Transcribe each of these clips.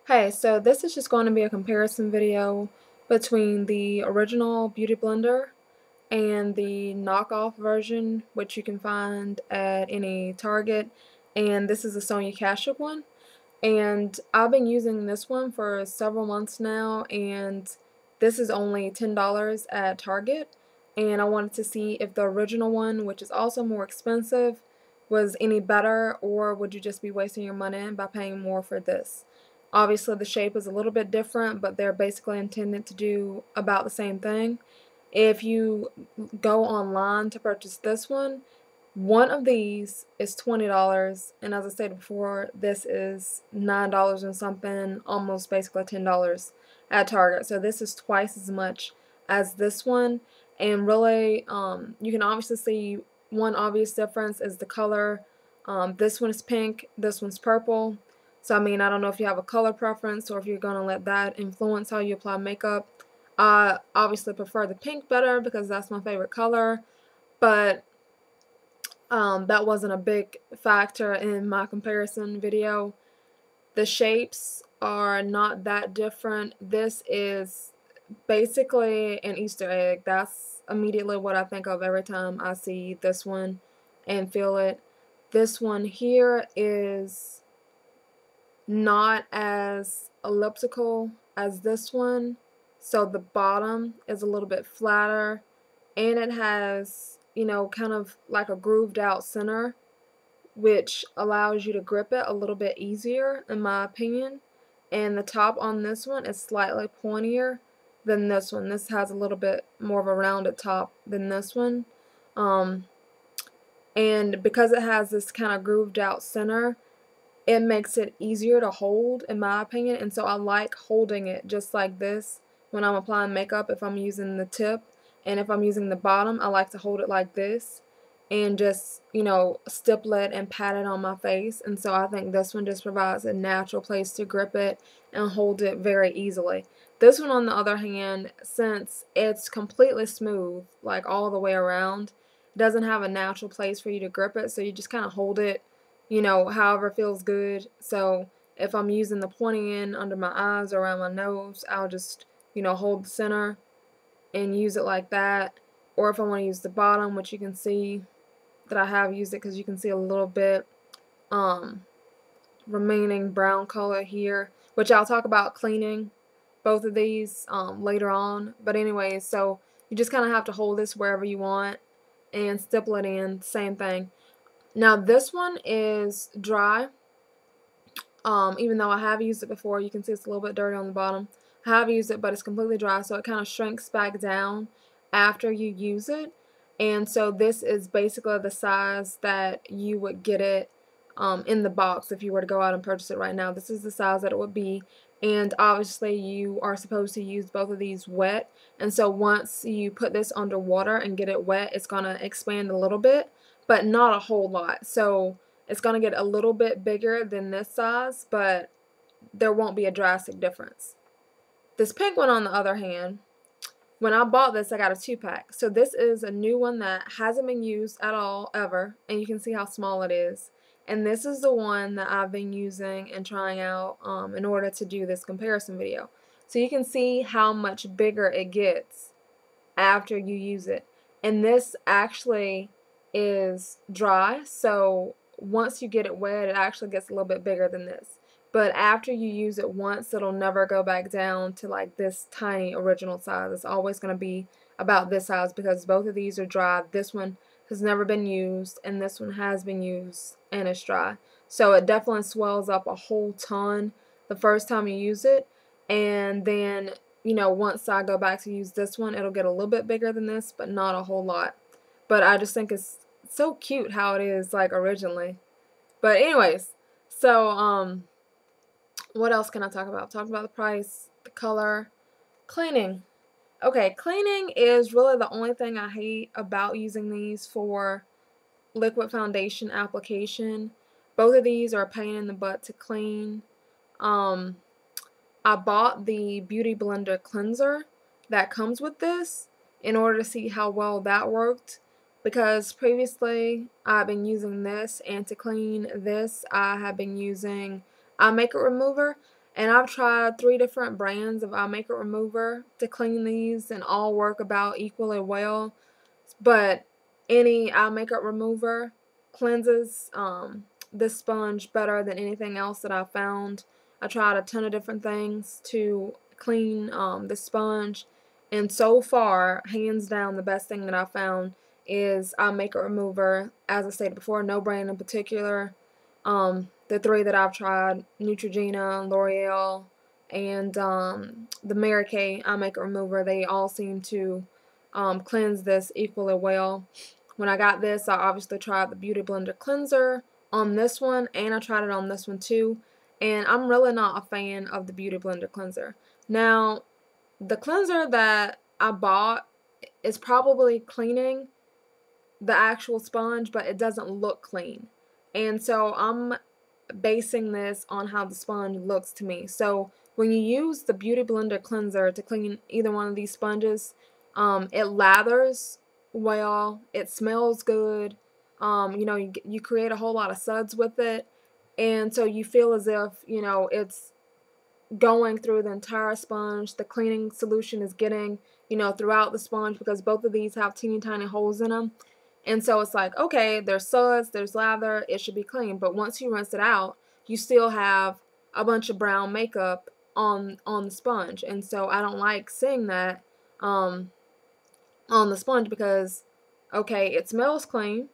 Hey, so this is just going to be a comparison video between the original Beauty Blender and the knockoff version, which you can find at any Target. And this is the Sonia kashuk one. And I've been using this one for several months now, and this is only $10 at Target. And I wanted to see if the original one, which is also more expensive, was any better, or would you just be wasting your money by paying more for this? Obviously, the shape is a little bit different, but they're basically intended to do about the same thing. If you go online to purchase this one of these is $20, and as I said before, this is $9 and something, almost basically $10 at Target. So this is twice as much as this one, and really, you can obviously see one obvious difference is the color. This one is pink, this one's purple. So I mean, I don't know if you have a color preference or if you're gonna let that influence how you apply makeup. I obviously prefer the pink better because that's my favorite color, but that wasn't a big factor in my comparison video. The shapes are not that different. This is basically an Easter egg. That's immediately what I think of every time I see this one and feel it. This one here is not as elliptical as this one, so the bottom is a little bit flatter, and it has, you know, kind of like a grooved out center, which allows you to grip it a little bit easier in my opinion. And the top on this one is slightly pointier than this one. This has a little bit more of a rounded top than this one. And because it has this kind of grooved out center, it makes it easier to hold in my opinion, and so I like holding it just like this when I'm applying makeup. If I'm using the tip and if I'm using the bottom, I like to hold it like this and just, you know, stipple it and pat it on my face. And so I think this one just provides a natural place to grip it and hold it very easily. This one on the other hand, since it's completely smooth like all the way around, it doesn't have a natural place for you to grip it, so you just kind of hold it, you know, however feels good. So if I'm using the pointy end under my eyes or around my nose, I'll just, you know, hold the center and use it like that. Or if I want to use the bottom, which you can see that I have used it because you can see a little bit remaining brown color here, which I'll talk about cleaning both of these later on. But anyways, so you just kind of have to hold this wherever you want and stipple it in, same thing. Now this one is dry, even though I have used it before. You can see it's a little bit dirty on the bottom. I have used it, but it's completely dry, so it kind of shrinks back down after you use it. And so this is basically the size that you would get it in the box if you were to go out and purchase it right now. This is the size that it would be, and obviously you are supposed to use both of these wet, and so once you put this under water and get it wet, it's going to expand a little bit, but not a whole lot. So it's going to get a little bit bigger than this size, but there won't be a drastic difference. This pink one, on the other hand, when I bought this, I got a 2-pack. So this is a new one that hasn't been used at all, ever, and you can see how small it is. And this is the one that I've been using and trying out in order to do this comparison video. So you can see how much bigger it gets after you use it. And this actually is dry, so once you get it wet, it actually gets a little bit bigger than this. But after you use it once, it'll never go back down to like this tiny original size. It's always going to be about this size because both of these are dry. This one has never been used, and this one has been used and it's dry. So it definitely swells up a whole ton the first time you use it, and then, you know, once I go back to use this one, it'll get a little bit bigger than this, but not a whole lot. But I just think it's so cute how it is like originally. But anyways, so what else can I talk about? I've talked about the price, the color, cleaning. Okay, cleaning is really the only thing I hate about using these for liquid foundation application. Both of these are a pain in the butt to clean. I bought the Beauty Blender cleanser that comes with this in order to see how well that worked, because previously I've been using this, and to clean this I have been using eye makeup remover, And I've tried 3 different brands of eye makeup remover to clean these, and all work about equally well. But any eye makeup remover cleanses this sponge better than anything else that I've found. I tried a ton of different things to clean this sponge, and so far, hands down, the best thing that I found is eye makeup remover. As I stated before, no brand in particular. The 3 that I've tried, Neutrogena, L'Oreal, and the Mary Kay eye makeup remover, they all seem to cleanse this equally well. When I got this, I obviously tried the Beauty Blender cleanser on this one, and I tried it on this one too, and I'm really not a fan of the Beauty Blender cleanser. Now, the cleanser that I bought is probably cleaning the actual sponge, but it doesn't look clean. And so I'm basing this on how the sponge looks to me. So when you use the Beauty Blender cleanser to clean either one of these sponges, it lathers well, it smells good, you know, you create a whole lot of suds with it, and so you feel as if, you know, it's going through the entire sponge. The cleaning solution is getting, you know, throughout the sponge, because both of these have teeny tiny holes in them. And so it's like, okay, there's suds, there's lather, it should be clean. But once you rinse it out, you still have a bunch of brown makeup on the sponge. And so I don't like seeing that on the sponge, because, okay, it smells clean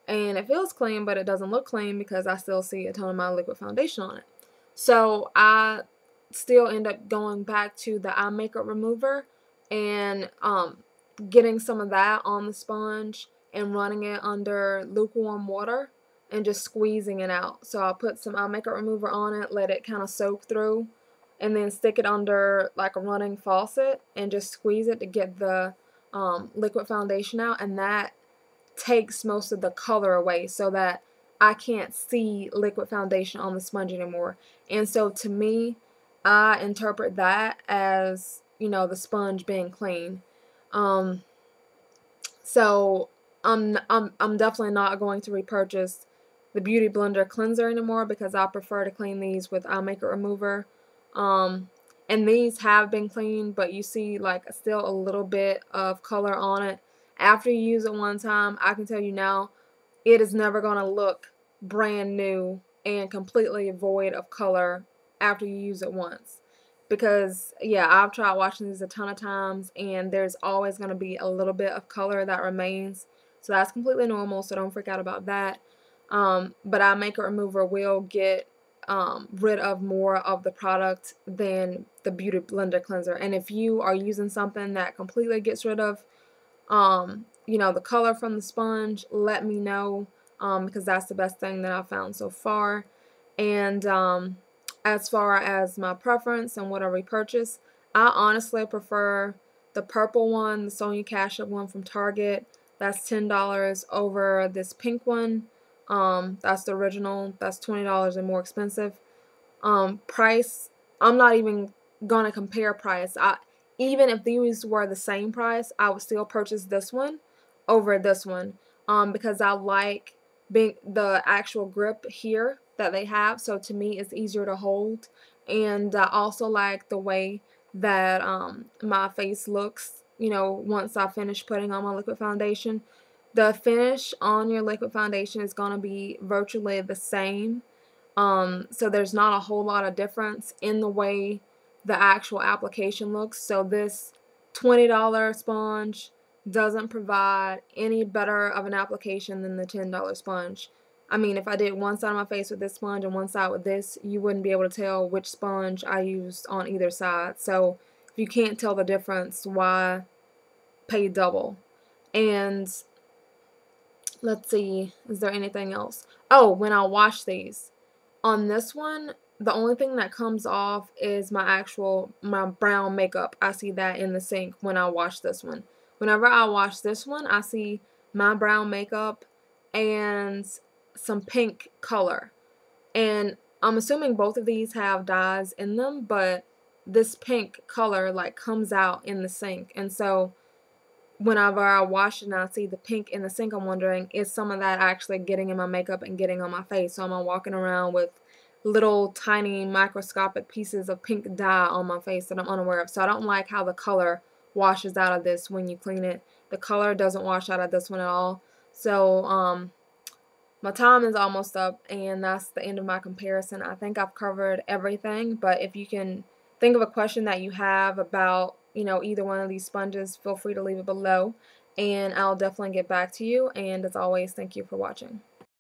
and it feels clean, but it doesn't look clean because I still see a ton of my liquid foundation on it. So I still end up going back to the eye makeup remover and getting some of that on the sponge and running it under lukewarm water and just squeezing it out. So I'll put some eye makeup remover on it, let it kind of soak through, and then stick it under like a running faucet and just squeeze it to get the liquid foundation out, and that takes most of the color away so that I can't see liquid foundation on the sponge anymore. And so to me, I interpret that as, you know, the sponge being clean. So I'm definitely not going to repurchase the Beauty Blender cleanser anymore, because I prefer to clean these with eye makeup remover. And these have been cleaned, but you see like still a little bit of color on it. After you use it one time, I can tell you now, it is never going to look brand new and completely void of color after you use it once. Because, yeah, I've tried washing these a ton of times, and there's always going to be a little bit of color that remains. So that's completely normal, so don't freak out about that. But eye makeup remover will get rid of more of the product than the Beauty Blender cleanser. And if you are using something that completely gets rid of you know, the color from the sponge, let me know, because that's the best thing that I've found so far. And as far as my preference and what I repurchase, I honestly prefer the purple one, the Sonia kashuk one from Target. That's $10 over this pink one. That's the original. That's $20 and more expensive. Price, I'm not even gonna compare price. Even if these were the same price, I would still purchase this one over this one, because I like the actual grip here that they have. So to me, it's easier to hold, and I also like the way that my face looks, you know, once I finish putting on my liquid foundation. The finish on your liquid foundation is going to be virtually the same. So there's not a whole lot of difference in the way the actual application looks. So this $20 sponge doesn't provide any better of an application than the $10 sponge. I mean, if I did one side of my face with this sponge and one side with this, you wouldn't be able to tell which sponge I used on either side. So if you can't tell the difference, why pay double? And let's see, is there anything else? Oh, when I wash these, on this one, the only thing that comes off is my brown makeup. I see that in the sink when I wash this one. Whenever I wash this one, I see my brown makeup and some pink color. And I'm assuming both of these have dyes in them, but this pink color like comes out in the sink. And so whenever I wash it and I see the pink in the sink, I'm wondering, is some of that actually getting in my makeup and getting on my face? So am I walking around with little tiny microscopic pieces of pink dye on my face that I'm unaware of. So I don't like how the color washes out of this when you clean it. The color doesn't wash out of this one at all. So my time is almost up, and that's the end of my comparison. I think I've covered everything, but if you can think of a question that you have about, you know, either one of these sponges, feel free to leave it below, and I'll definitely get back to you. And as always, thank you for watching.